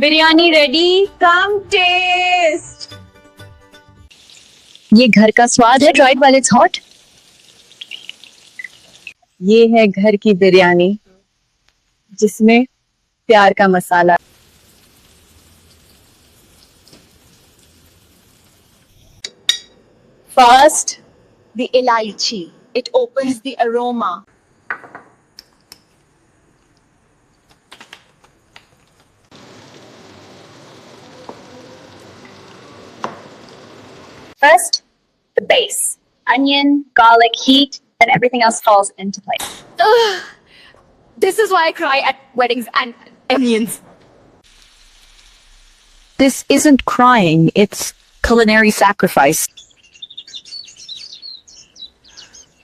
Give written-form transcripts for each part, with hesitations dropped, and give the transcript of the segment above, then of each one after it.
Biryani ready, कम test. ये घर का स्वाद है, ट्राइड while it's hot। ये है घर की बिरयानी जिसमें प्यार का मसाला। First, the elaichi. It opens the aroma. First, the base. Onion, garlic, heat, and everything else falls into place. Ugh. This is why I cry at weddings and onions. This isn't crying, it's culinary sacrifice.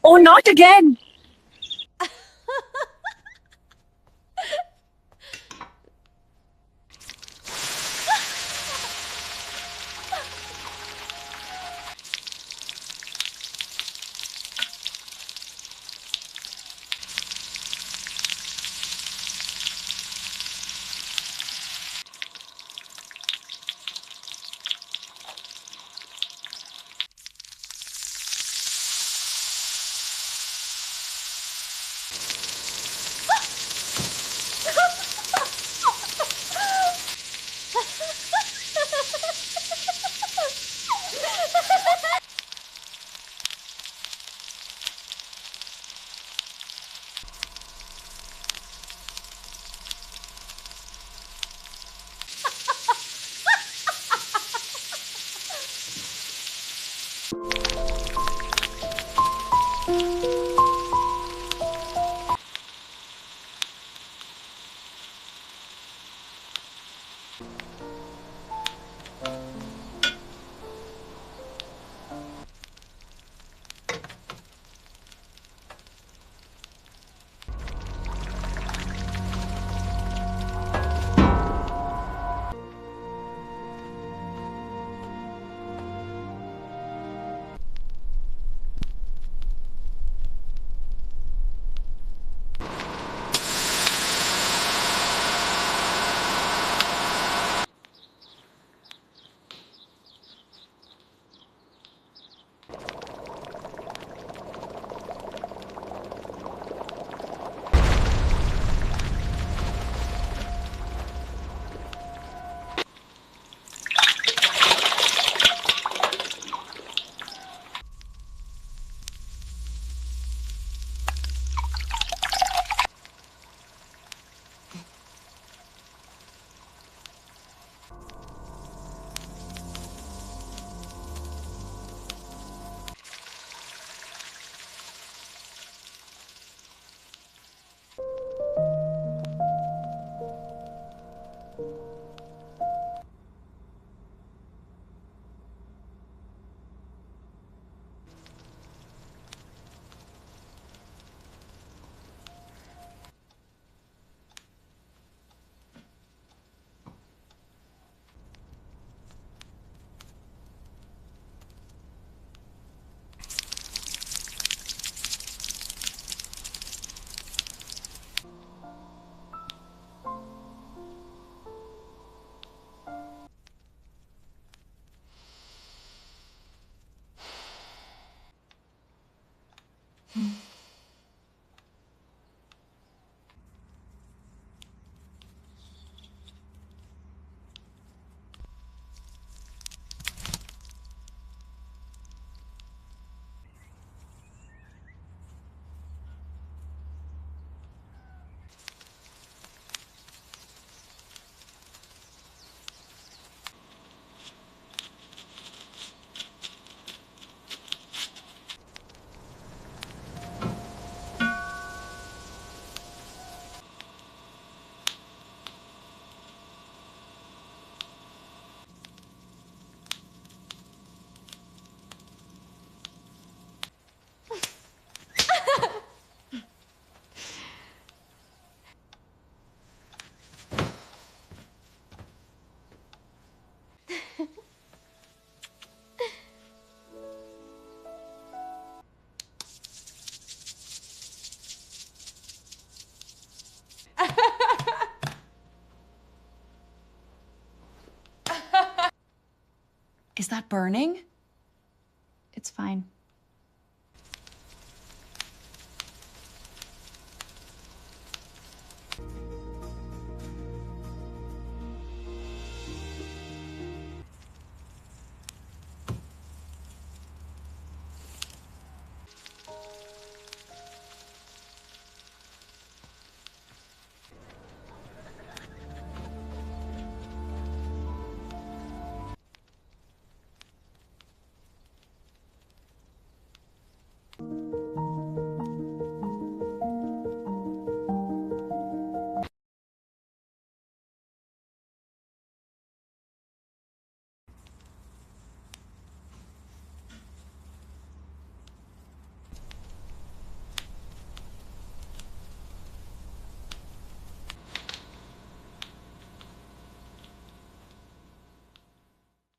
Oh, not again! Is that burning? It's fine.